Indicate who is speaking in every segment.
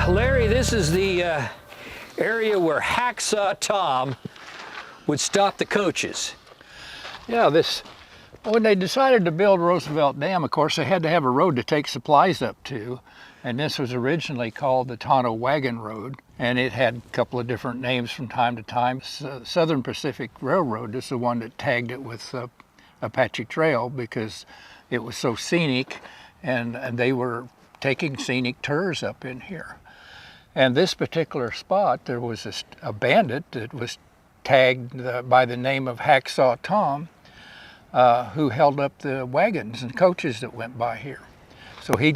Speaker 1: Larry, this is the area where Hacksaw Tom would stop the coaches.
Speaker 2: Yeah, when they decided to build Roosevelt Dam, of course, they had to have a road to take supplies up to. And this was originally called the Tonto Wagon Road. And it had a couple of different names from time to time. Southern Pacific Railroad is the one that tagged it with Apache Trail because it was so scenic, and they were taking scenic tours up in here. And this particular spot, there was a bandit that was tagged by the name of Hacksaw Tom, who held up the wagons and coaches that went by here. So he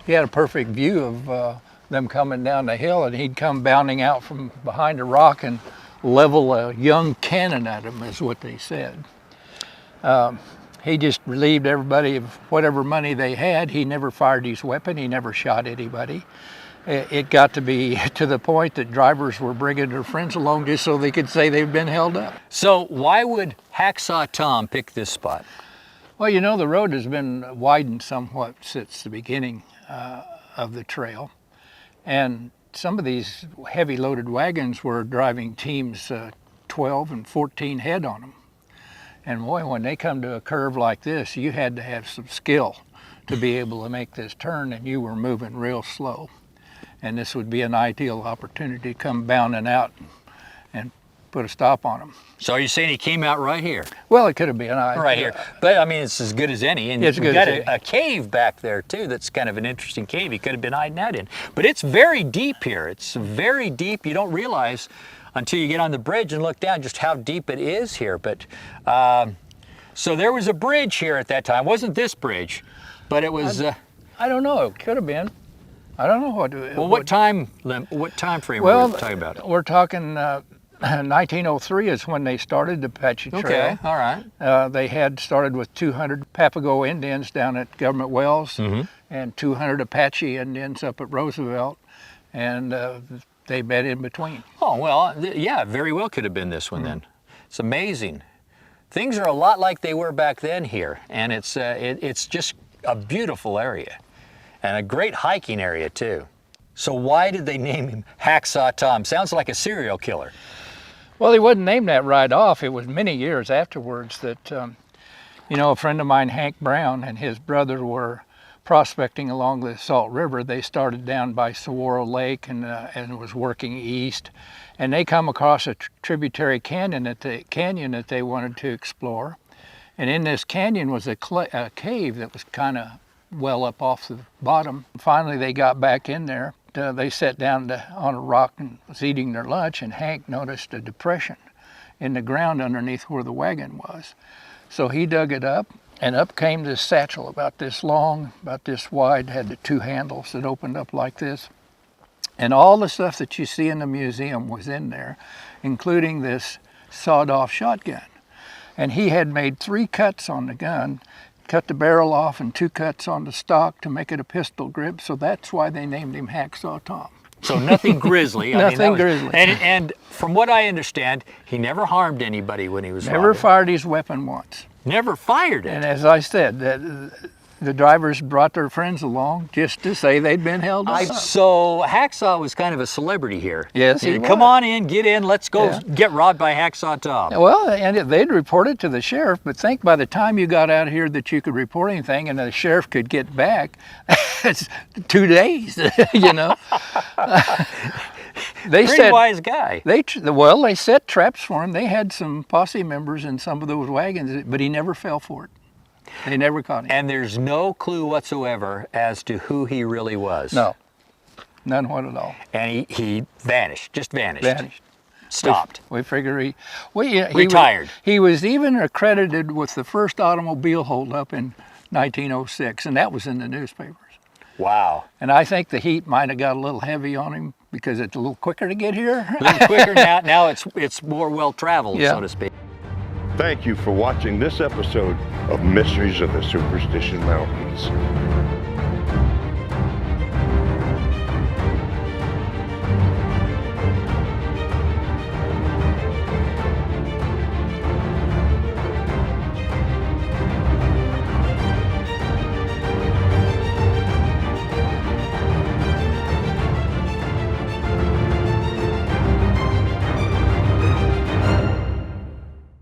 Speaker 2: had a perfect view of them coming down the hill, and he'd come bounding out from behind a rock and level a young cannon at them, is what they said. He just relieved everybody of whatever money they had. He never fired his weapon. He never shot anybody. It got to be to the point that drivers were bringing their friends along just so they could say they've been held up.
Speaker 1: So why would Hacksaw Tom pick this spot?
Speaker 2: Well, you know, the road has been widened somewhat since the beginning of the trail. And some of these heavy loaded wagons were driving teams 12 and 14 head on them. And boy, when they come to a curve like this, you had to have some skill to be able to make this turn, and you were moving real slow. And this would be an ideal opportunity to come bounding out and put a stop on them.
Speaker 1: So you're saying he came out right here?
Speaker 2: Well, it could have been.
Speaker 1: Right here. But I mean, it's as good as any. And you've got a cave back there too that's kind of an interesting cave he could have been hiding out in. But it's very deep here. It's very deep. You don't realize until you get on the bridge and look down just how deep it is here. But so there was a bridge here at that time. It wasn't this bridge, but it was.
Speaker 2: I don't know. It could have been. I don't know what.
Speaker 1: Well, what time frame were we talking about?
Speaker 2: We're talking 1903 is when they started the Apache Trail.
Speaker 1: Okay, all right.
Speaker 2: They had started with 200 Papago Indians down at Government Wells, and 200 Apache Indians up at Roosevelt, and they met in between.
Speaker 1: Oh, well, yeah, very well could have been this one then. It's amazing. Things are a lot like they were back then here, and it's just a beautiful area. And a great hiking area too. So why did they name him Hacksaw Tom? Sounds like a serial killer.
Speaker 2: Well, he wasn't named that right off. It was many years afterwards that, you know, a friend of mine, Hank Brown, and his brother were prospecting along the Salt River. They started down by Saguaro Lake and was working east. And they come across a tributary canyon that they wanted to explore. And in this canyon was a cave that was kind of well up off the bottom. Finally, they got back in there. They sat down on a rock and was eating their lunch, and Hank noticed a depression in the ground underneath where the wagon was. So he dug it up, and up came this satchel about this long, about this wide, had the two handles that opened up like this. And all the stuff that you see in the museum was in there, including this sawed-off shotgun. And he had made 3 cuts on the gun, cut the barrel off, and 2 cuts on the stock to make it a pistol grip, so that's why they named him Hacksaw Tom.
Speaker 1: So nothing grisly.
Speaker 2: Nothing grisly.
Speaker 1: And from what I understand, he never harmed anybody when he was
Speaker 2: Never fired his weapon once.
Speaker 1: Never fired it.
Speaker 2: And as I said, the drivers brought their friends along just to say they'd been held up.
Speaker 1: So Hacksaw was kind of a celebrity here.
Speaker 2: Yes, he was.
Speaker 1: Come on in, get in, let's go get robbed by Hacksaw Tom.
Speaker 2: Well, and they'd report it to the sheriff, but think by the time you got out here that you could report anything and the sheriff could get back, it's 2 days, you know.
Speaker 1: Pretty wise guy.
Speaker 2: They set traps for him. They had some posse members in some of those wagons, but he never fell for it. They never caught him.
Speaker 1: And there's no clue whatsoever as to who he really was.
Speaker 2: No, none what at all.
Speaker 1: And he vanished, just vanished.
Speaker 2: Vanished.
Speaker 1: Stopped.
Speaker 2: We figure he
Speaker 1: retired.
Speaker 2: He was even accredited with the first automobile holdup in 1906, and that was in the newspapers.
Speaker 1: Wow.
Speaker 2: And I think the heat might have got a little heavy on him because it's a little quicker to get here.
Speaker 1: A little quicker now it's more well-traveled, so to speak.
Speaker 3: Thank you for watching this episode of Mysteries of the Superstition Mountains.